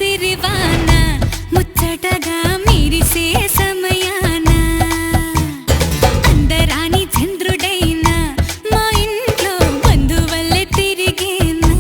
సిరివాన ముచ్చటగా మీరిసే సమయాన అందరాని చంద్రుడైనా మా ఇంట్లో బంధువల్లే తిరిగేనా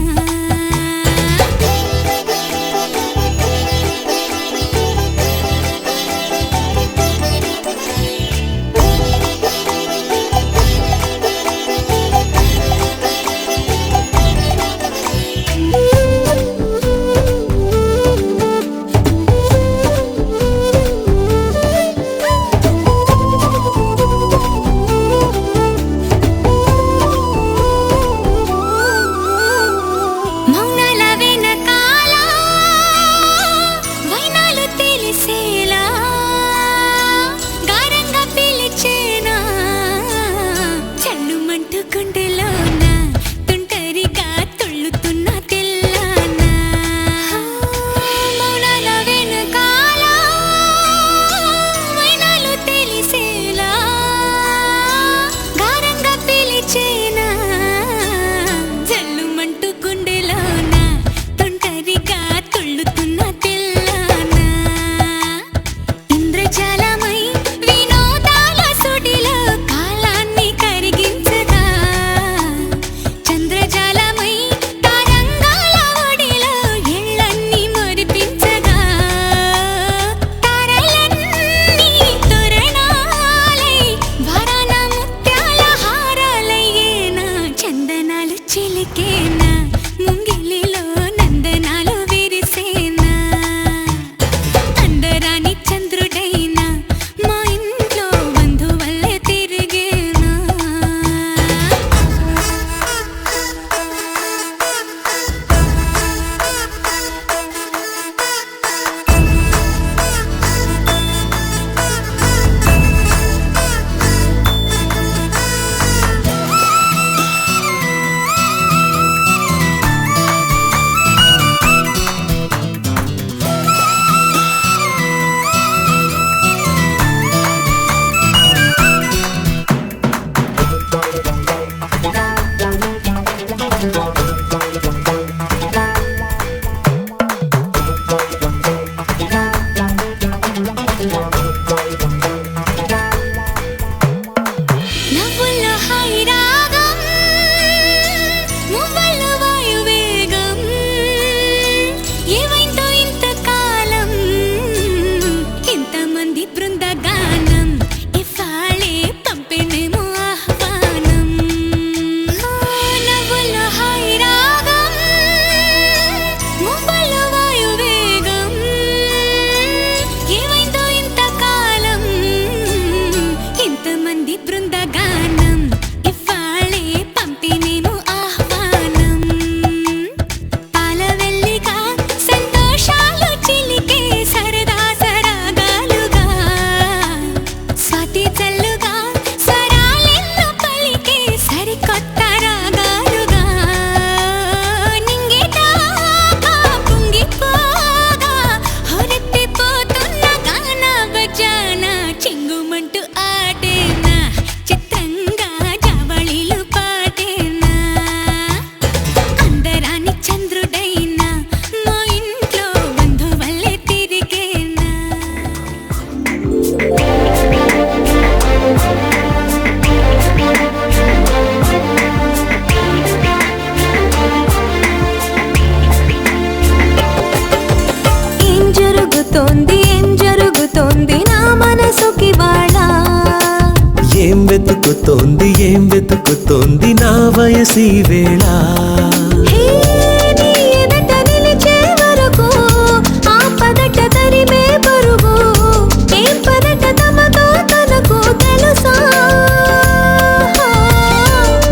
ఏం వెతుకుతోంది నా వయసి వేళ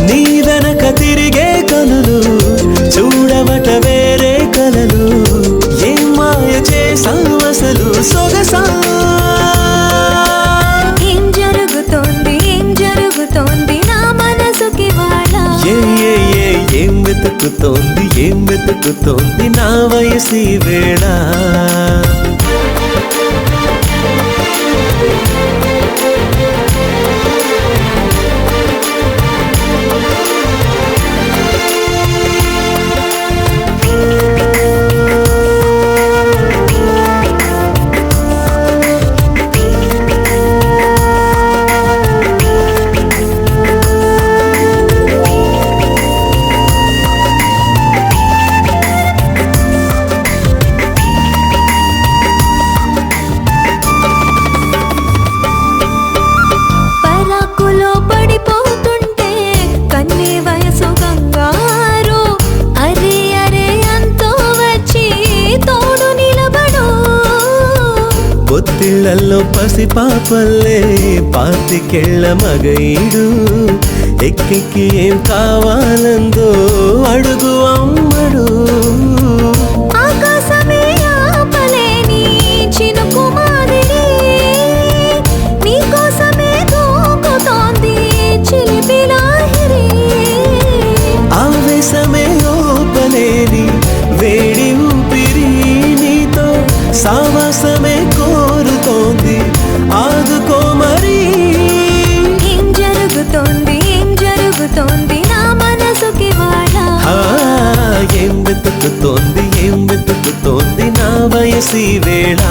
నీ వెనక తిరిగే కనులు చూడవట వేరే కలలు ఏం మాయ చేసావు అసలు సొగసా ఏం వెతుకుతోంది నా వయసి వేళ కౌగిళ్ళల్లో పసిపాపల్లే పాతికెళ్ళ మగైడు ఎక్కెక్కి ఏం కావాలందో అడుగు అమ్మడు. ఆకాశమే ఆపలేని చినుకు మాదిరి నీకోసమే దూకుతోంది చిలిపి లాహిరి. ఆవేశమే ఓపలేని వేడి ఊపిరి నీతో సావాసమే కోరుతోంది ఆదుకో మరి. ఏం జరుగుతోంది ఏం జరుగుతోంది నా మనసుకి వాడ. ఏం వెతుకుతోంది నా వయసి వేళ.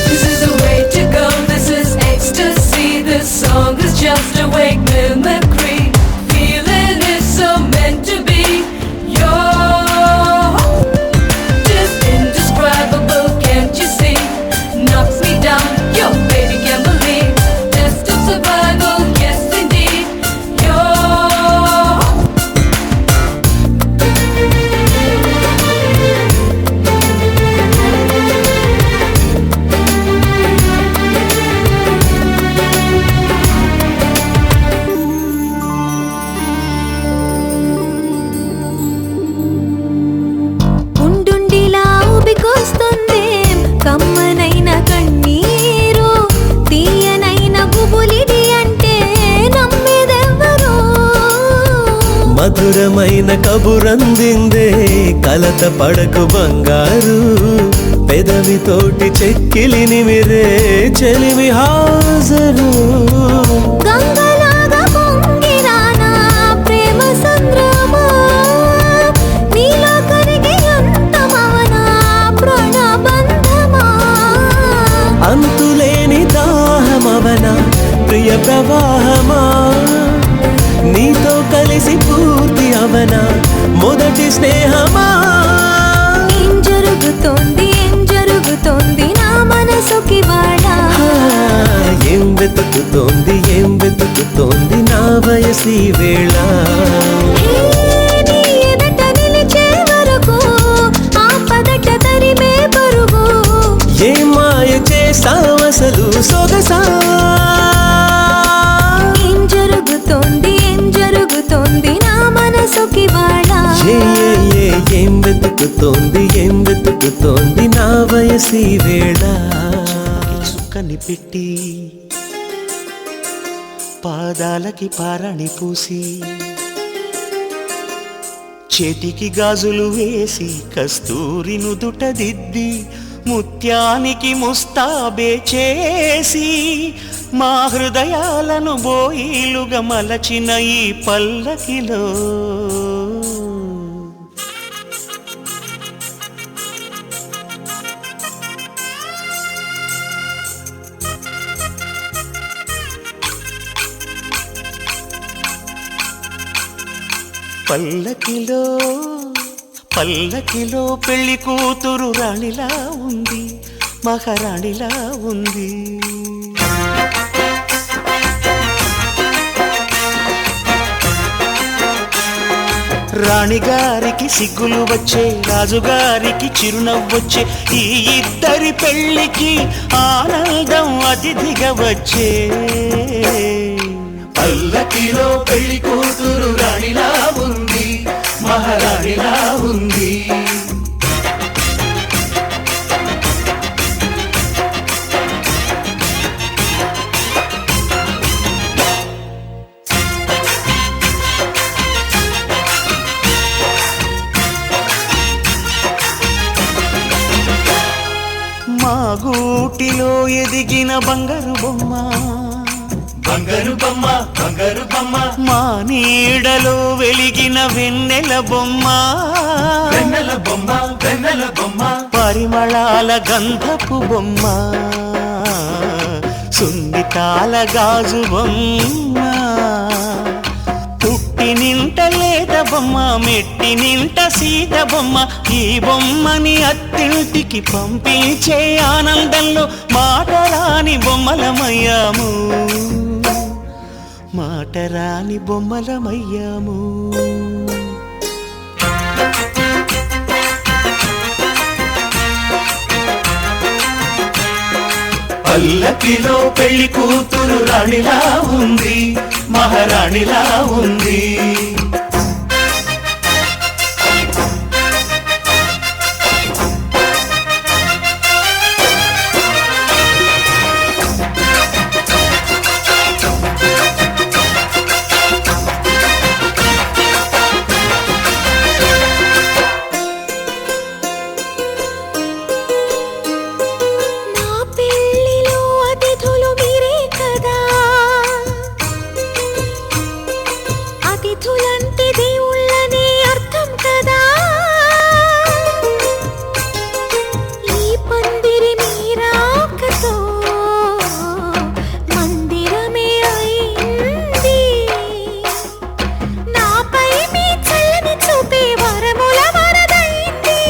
This is the way to go, this is ecstasy. This song is just a wake mimicry. Feeling is so meant to be. You're just indescribable, can't you see? Knocks me down, your baby can't believe. Test of survival, yes indeed. You're ఉండుండిలా ఊపికొస్తుంది కమ్మనైన కన్నీరు తీయనైన గుబులిడి అంటే నమ్మేదెవ్వరు. మధురమైన కబురందిందే కలత పడకు బంగారు పెదవితోటి చెక్కిలిని మిరే చెలిమి హాజరు. గంగలాగా పొంగిరానా ప్రేమ సంద్రమా నీలో కరిగి అంతమవనా ప్రాణబంధమా. అంతులేని దాహమవన ప్రియ ప్రవాహమా నీతో కలిసి పూర్తి అవన మొదటి స్నేహమా. ఏం జరుగుతోంది నా మనసుకి వాడ. ఏం వెతుకుతోంది నా వయసి వేళ. నీ ఎదట నిలిచే వరకు ఆపదట తరిమే పరుగు. ఏ మాయ చేసావసలు సొగసా. ఏం జరుగుతోంది నా మనసుకి వాడ. ఏం వెతుకుతోంది నా వయసి వేళ. చుక్కని పెట్టి పాదాలకి పారాణి పూసి చేతికి గాజులు వేసి కస్తూరి నుదుట దిద్ది ముత్యానికి ముస్తాబే చేసి మా హృదయాలను బోయిలుగా మలచిన ఈ పల్లకిలో పల్లకిలో పెళ్లి కూతురు రాణిలా ఉంది మహారాణిలా ఉంది. రాణిగారికి సిగ్గులు వచ్చే రాజుగారికి చిరునవ్వొచ్చే ఈ ఇద్దరి పెళ్లికి ఆనందం అతిథిగా వచ్చే. పల్లకిలో పెళ్లి కూతురు రాణిలా ఉంది మహారాణిలా ఉంది. మా గూటిలో ఎదిగిన బంగారు బొమ్మ మా నీడలో వెలిగిన వెన్నెల బొమ్మ పరిమళాల గంధపు బొమ్మ సున్నితాల గాజు బొమ్మ పుట్టి నింట లేత బొమ్మ మెట్టి నింట సీత బొమ్మ. ఈ బొమ్మని అత్తింటికి పంపించే ఆనందంలో మాటరాని బొమ్మలమయ్యాము మాటరాని బొమ్మలమయ్యాము. పల్లకిలో పెళ్లి కూతురు రాణిలా ఉంది, మహారాణిలా ఉంది. నా పెళ్ళిలో అతిథులు మీరే కదా, అతిథులంటే దేవుళ్ళని అర్థం కదా. ఈ పందిరి మీరాకతో మందిరమే అయింది. నాపై మీ చల్లని చూపే వరముల వరదైంది.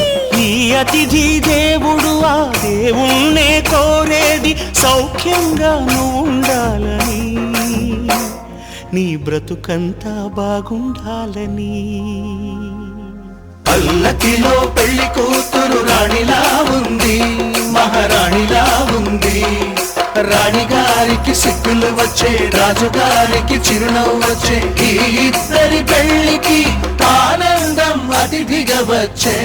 ఈ అతిథి దేవుడు ఆ దేవుణ్ణే కోరేది సౌఖ్యంగా నువ్వు ఉండాలని, నీ బ్రతుకంతా బాగుండాలని. పల్లకిలో పెళ్లి కూతురు రాణిలా ఉంది, మహారాణిలా ఉంది. రాణిగారికి సిగ్గులు వచ్చే, రాజుగారికి చిరునవ్వు వచ్చే, ఈ ఇద్దరి పెళ్లికి ఆనందం అతిథిగా వచ్చే.